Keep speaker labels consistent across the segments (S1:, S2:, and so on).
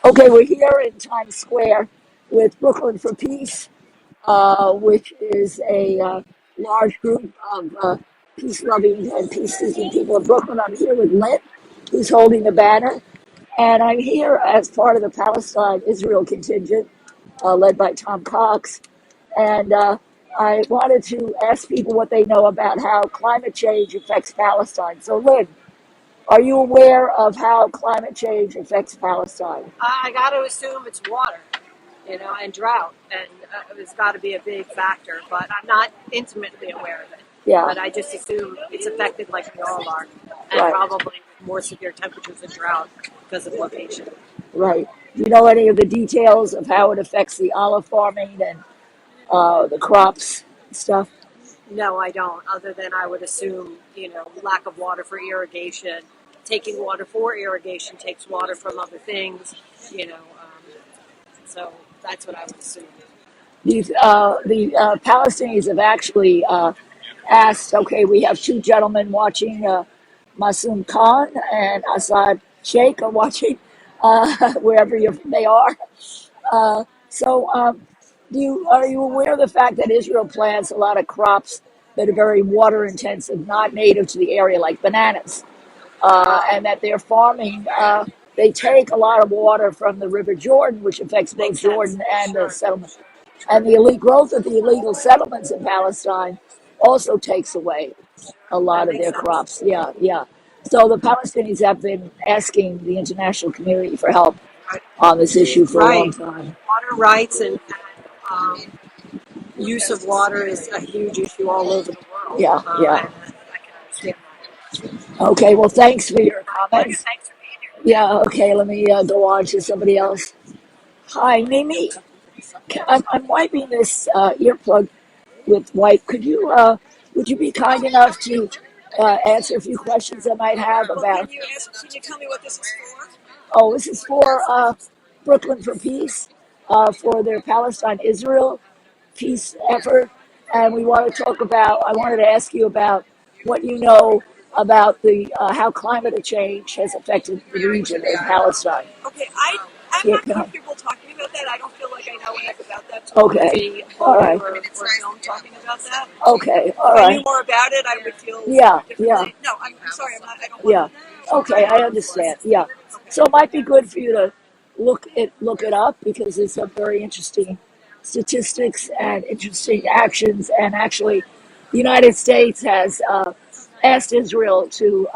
S1: Okay, we're here in Times Square with Brooklyn for Peace, which is a large group of peace-loving and peace-seeking people in Brooklyn. I'm here with Lynn, who's holding the banner, and I'm here as part of the Palestine-Israel contingent led by Tom Cox. And I wanted to ask people what they know about how climate change affects Palestine. So, Lynn, are you aware of how climate change affects Palestine?
S2: I got to assume it's water, and drought, and it's got to be a big factor. But I'm not intimately aware of it.
S1: Yeah,
S2: But I just assume it's affected like we all are, and
S1: right,
S2: probably more severe temperatures and drought because of location.
S1: right. Do you know any of the details of how it affects the olive farming and the crops and stuff?
S2: No, I don't. Other than I would assume, lack of water for irrigation. Taking water for irrigation takes water from other things, so that's what I would assume.
S1: The Palestinians have actually asked, okay, we have two gentlemen watching, Masoom Khan and Assad Sheikh are watching wherever they are. So, are you aware of the fact that Israel plants a lot of crops that are very water intensive, not native to the area, like bananas, and that they're farming? They take a lot of water from the River Jordan, which affects both
S2: Makes sense.
S1: Jordan and the
S2: Sure.
S1: settlement. And the elite growth of the illegal settlements in Palestine also takes away a lot
S2: That
S1: of
S2: makes
S1: their
S2: sense.
S1: crops. Yeah, yeah. So the Palestinians have been asking the international community for help on this issue for a long
S2: Right.
S1: time.
S2: Water rights and um, use of water is a huge issue all over the world.
S1: Yeah, yeah.
S2: And I can understand
S1: Okay, well, thanks for your
S2: that. Pleasure.
S1: comments.
S2: Thanks for being here.
S1: Yeah, okay, let me go on to somebody else. Hi, Mimi. I'm wiping this earplug with wipe. Would you be kind enough to answer a few questions I might have
S2: Well,
S1: about?
S2: can you tell me what this is for?
S1: Oh, this is for Brooklyn for Peace, for their Palestine-Israel peace effort, and we want to talk about. I wanted to ask you about what you know about the how climate change has affected the region in Palestine.
S2: Okay, I'm
S1: Yeah,
S2: not comfortable talking about that. I don't feel like I know enough about that to
S1: okay,
S2: be
S1: all
S2: bold
S1: right,
S2: or film talking about that.
S1: okay, all
S2: If I knew
S1: right.
S2: more about it, I would feel
S1: Yeah, yeah,
S2: differently. No, I'm sorry. I don't want
S1: yeah.
S2: to
S1: Okay, I understand. Yeah.
S2: Okay.
S1: So it might be good for you to look it up because there's some very interesting statistics and interesting actions. And actually, the United States has asked Israel to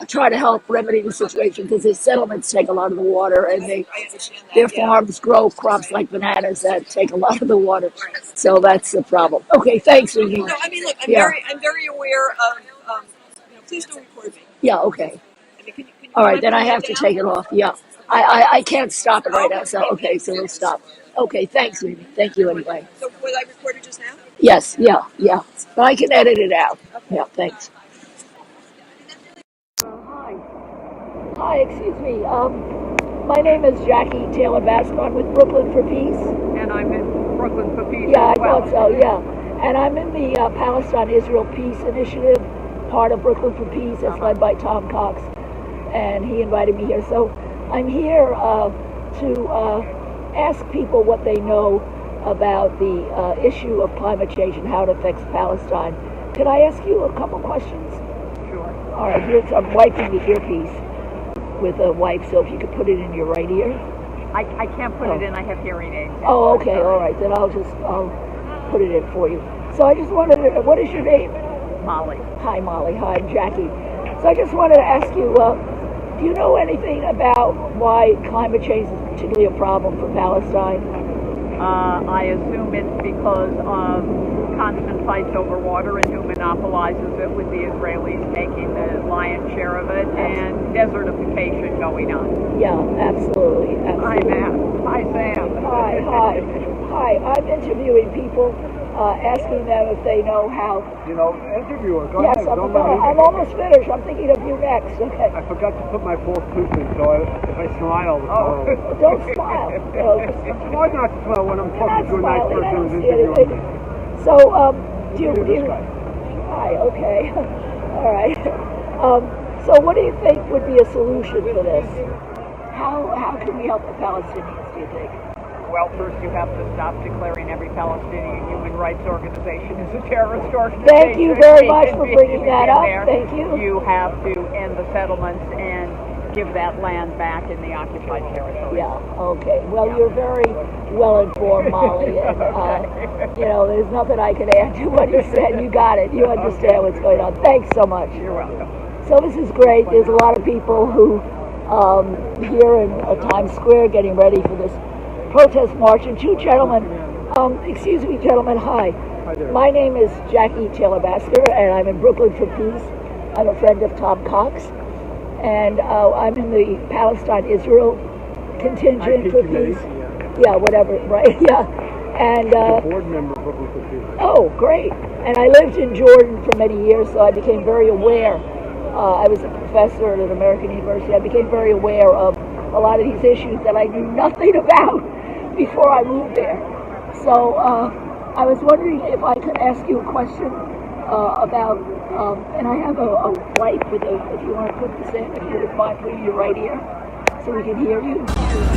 S1: try to help remedy the situation because their settlements take a lot of the water, and
S2: I understand
S1: their
S2: that. Yeah.
S1: farms grow crops like bananas that take a lot of the water. So that's the problem. Okay, thanks, Amy.
S2: No, I mean, look,
S1: Yeah,
S2: I'm very aware of. Please don't record me.
S1: yeah, okay.
S2: I mean, can
S1: All
S2: you
S1: right,
S2: mind
S1: then I
S2: putting that
S1: have to
S2: down?
S1: take it off. Yeah, I can't stop it right now. So okay, so we'll stop. Okay, thanks, Mimi. Thank you anyway.
S2: So was I recorded just now?
S1: Yes, yeah, yeah. But I can edit it out.
S2: Okay.
S1: Yeah, thanks. Hi, hi. Excuse me. My name is Jackie Taylor Basco. I'm with Brooklyn for Peace.
S3: And I'm in Brooklyn for Peace
S1: Yeah, I
S3: as well.
S1: thought so. Yeah, and I'm in the Palestine-Israel Peace Initiative, part of Brooklyn for Peace, that's led by Tom Cox, and he invited me here. So I'm here to ask people what they know about the issue of climate change and how it affects Palestine. Can I ask you a couple questions?
S3: Sure.
S1: All right, I'm wiping the earpiece with a wipe, so if you could put it in your right ear.
S3: I can't put it in. I have hearing aids.
S1: Oh, okay, all right. Then I'll put it in for you. So I just wanted to, what is your name?
S3: Molly.
S1: Hi, Molly. Hi, I'm Jackie. So I just wanted to ask you, do you know anything about why climate change is particularly a problem for Palestine?
S3: I assume it's because of constant fights over water and who monopolizes it, with the Israelis taking the lion's share of it, and desertification going on.
S1: Yeah, absolutely.
S3: Hi,
S1: Absolutely.
S3: Matt. Hi, Sam.
S1: Hi, hi. Hi, I'm interviewing people, asking them if they know how.
S4: Interviewer, go
S1: Yes,
S4: ahead. Don't let me.
S1: I'm almost finished. I'm thinking of you next. Okay.
S4: I forgot to put my false tooth in, so if I smile, it's horrible.
S1: Don't smile.
S4: It's hard not to smile when I'm
S1: You're not
S4: talking to a nice
S1: smiling. I
S4: person
S1: don't
S4: who's
S1: see anything.
S4: interviewing me.
S1: So, do
S4: Look at
S1: you?
S4: this guy.
S1: Hi. Okay. All right. So, what do you think would be a solution for this? How can we help the Palestinians, do you think?
S3: Well, first you have to stop declaring every Palestinian human rights organization as a terrorist organization.
S1: Thank you very much for bringing that up. Thank you.
S3: You have to end the settlements and give that land back in the occupied territory.
S1: Yeah, okay. Well, you're very well informed, Molly, and there's nothing I can add to what you said. You got it. You understand what's going on. Thanks so much.
S3: You're welcome.
S1: So this is great. There's a lot of people who here in Times Square getting ready for this protest march, and two gentlemen, excuse me, gentlemen, hi.
S4: Hi there.
S1: My name is Jackie Taylor-Basker, and I'm in Brooklyn for Peace. I'm a friend of Tom Cox, and I'm in the Palestine-Israel contingent for peace. Yeah, whatever, right? Yeah, and
S4: board member of Brooklyn for Peace.
S1: Oh, great! And I lived in Jordan for many years, so I became very aware. I was a professor at an American university. I became very aware of a lot of these issues that I knew nothing about before I moved there. So I was wondering if I could ask you a question about, and I have a light with if you want to put this in, if you would mind putting your right ear so we can hear you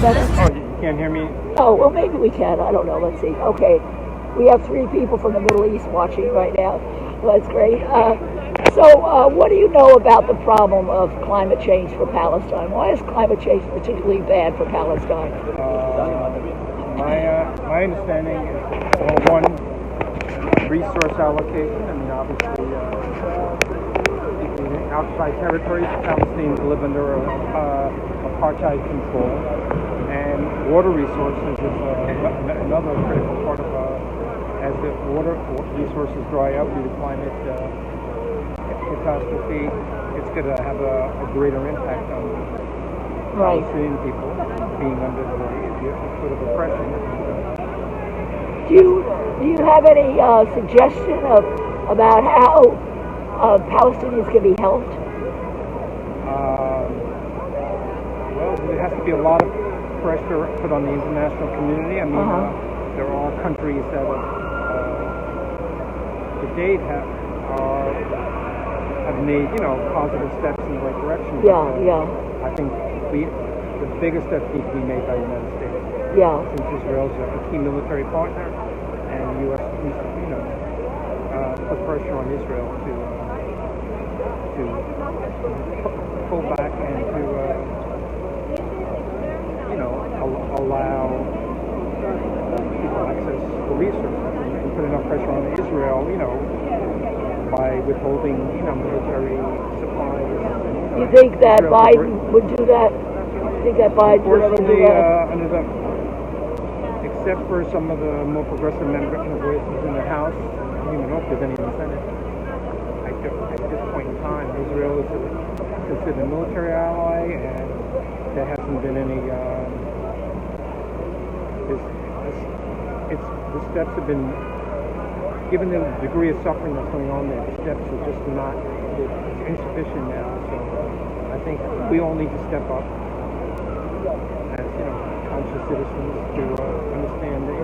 S1: better.
S4: Oh, you can't hear me?
S1: Oh, well, maybe we can. I don't know. Let's see. Okay. We have 3 people from the Middle East watching right now. That's great. So what do you know about the problem of climate change for Palestine? Why is climate change particularly bad for Palestine?
S4: My understanding is, well, one, resource allocation. I mean, obviously, in occupied territories, Palestinians live under apartheid control, and water resources is another critical part of as the water resources dry up due to climate catastrophe, it's going to have a greater impact on Palestinian people being under the sort of oppression.
S1: Do you have any suggestion about how Palestinians can be helped?
S4: Well, there has to be a lot of pressure put on the international community. I mean, there are countries that to date have made, positive steps in the right direction.
S1: Yeah.
S4: I think the biggest step needs to be made by the United States.
S1: Yeah.
S4: Since Israel is a key military partner, and the U.S. needs to, put pressure on Israel to pull back and to, allow people access to resources and put enough pressure on Israel, by withholding, military supplies.
S1: You think that Biden would do that? You think that Biden would ever do that?
S4: Except for some of the more progressive voices in the House, I don't even know if there's any in the Senate. At this point in time, Israel is considered a military ally, and there hasn't been any. The steps have been. Given the degree of suffering that's going on there, the steps are just not, it's insufficient now. So I think we all need to step up as, conscious citizens to understand that,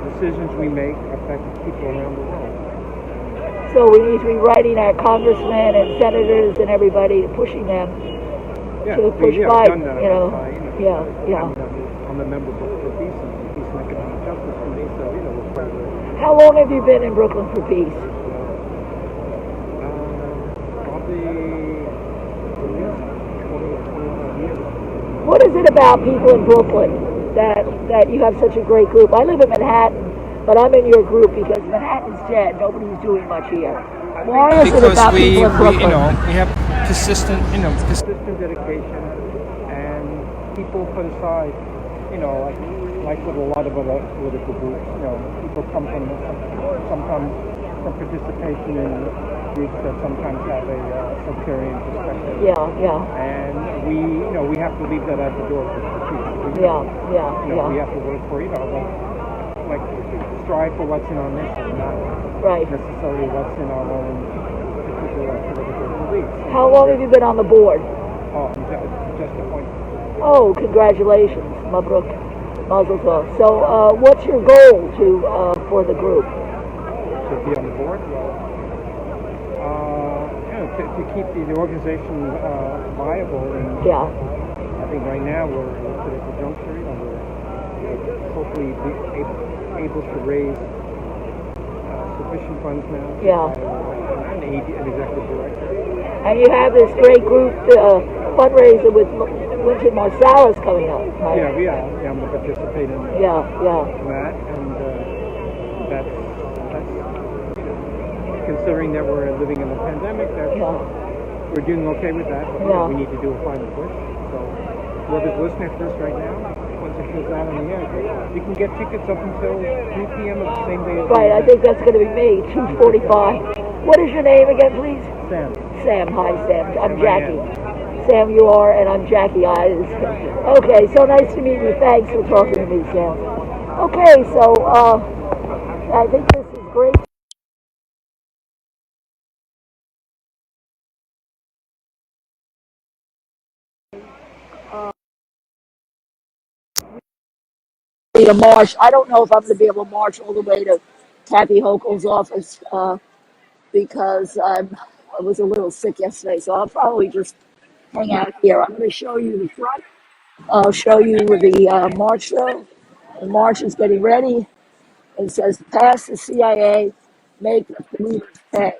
S4: decisions we make affect people around the world.
S1: So we need to be writing our congressmen and senators and everybody, pushing them to push Biden,
S4: I'm a member for Peace and Peace and Economic Justice Committee, so, we're proud of it.
S1: How long have you been in Brooklyn for Peace?
S4: Probably 20 years.
S1: What is it about people in Brooklyn that you have such a great group? I live in Manhattan, but I'm in your group because Manhattan's dead. Nobody's doing much here. Why is it about people in Brooklyn?
S4: We have persistent dedication, and people put aside, like with a lot of other political groups, people come from sometimes from participation in groups that sometimes have a sectarian perspective.
S1: Yeah.
S4: And we have to leave that at the door for people. We have to work for, like strive for what's in our mission, not necessarily what's in our own particular political beliefs.
S1: How long have you been on the board?
S4: Oh, just a point.
S1: Oh, congratulations, Mabruk. Mazel tov. So, what's your goal for the group?
S4: To be on the board? Well, to keep the organization viable and I think right now we're at a critical juncture. We're hopefully able to raise sufficient funds now to
S1: Yeah.
S4: hire an executive director.
S1: And you have this great group fundraiser with Winter Marsalis coming up, right?
S4: Yeah, I'm going to participate in
S1: Yeah.
S4: that, and that's considering that we're living in a pandemic, we're doing okay with that, but we need to do a final push. So whoever's listening to this right now, once it goes out on the air, you can get tickets up until 3 p.m. of the same day as
S1: Right, I think that's going to be me, 2:45. What is your name again, please?
S4: Sam.
S1: Sam, hi Sam. I'm Jackie. Sam, you are, and I'm Jackie Eyes. Okay, so nice to meet you. Thanks for talking to me, Sam. Okay, so I think this is great. To march. I don't know if I'm going to be able to march all the way to Kathy Hochul's office because I was a little sick yesterday, so I'll probably just hang out here. I'm going to show you the front. I'll show you the march though. The march is getting ready. It says, pass the CIA, make the polluters pay.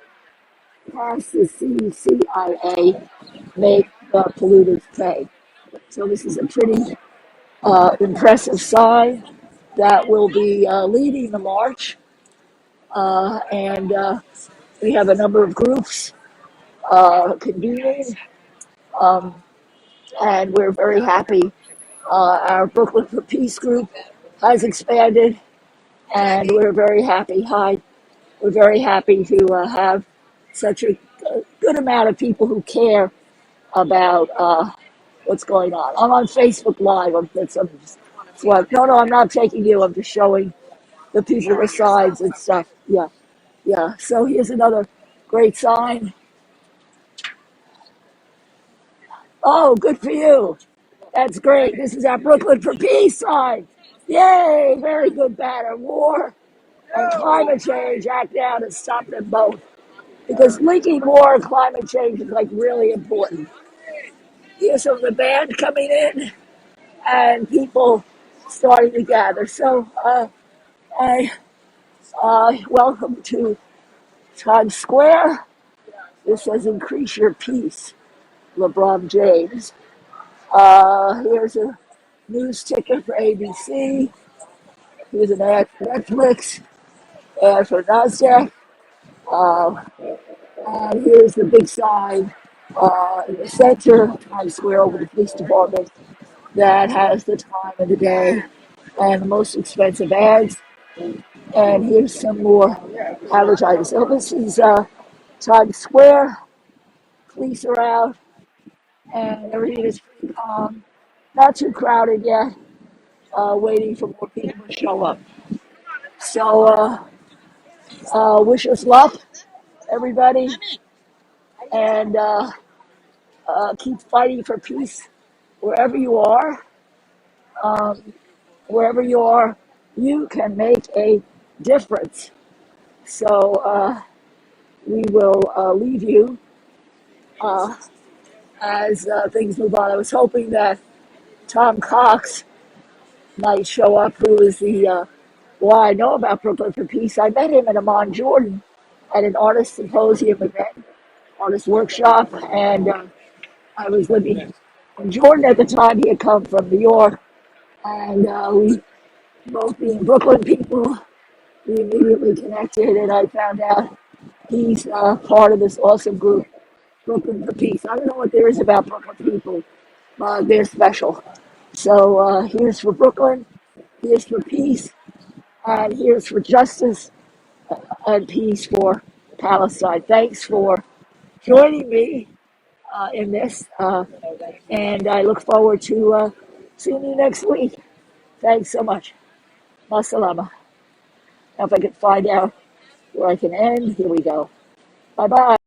S1: Pass the CIA, make the polluters pay. So this is a pretty impressive sign that will be leading the march. And we have a number of groups convening, and we're very happy. Our Brooklyn for Peace group has expanded, and we're very happy. We're very happy to have such a good amount of people who care about what's going on. I'm on Facebook Live. No, I'm not taking you. I'm just showing the people with signs and stuff. Yeah. So here's another great sign. Oh, good for you. That's great. This is our Brooklyn for Peace sign. Yay! Very good banner. War and climate change act now to stop them both. Because linking war and climate change is like really important. Here's some of the band coming in and people starting to gather. So I welcome to Times Square. This says increase your peace, LeBron James. Here's a news ticker for ABC. Here's an ad for Netflix, ad for NASDAQ. And here's the big sign in the center, Times Square, over the police department, that has the time of the day and the most expensive ads. And here's some more advertising. So this is Times Square. Police are out, and everything is pretty calm. Not too crowded yet. Waiting for more people to show up. So wish us luck, everybody, and keep fighting for peace wherever you are. Um, Wherever you are, you can make a difference. So we will leave you as things move on. I was hoping that Tom Cox might show up, who is well, I know about Brooklyn for Peace. I met him in Amman, Jordan, at an artist symposium event, artist workshop, and I was living in Jordan at the time. He had come from New York, and we both being Brooklyn people, we immediately connected, and I found out he's part of this awesome group, Brooklyn for Peace. I don't know what there is about Brooklyn people, but they're special. So here's for Brooklyn, here's for peace, and here's for justice and peace for Palestine. Thanks for joining me in this, and I look forward to seeing you next week. Thanks so much. Masalama. Now if I could find out where I can end, here we go. Bye-bye.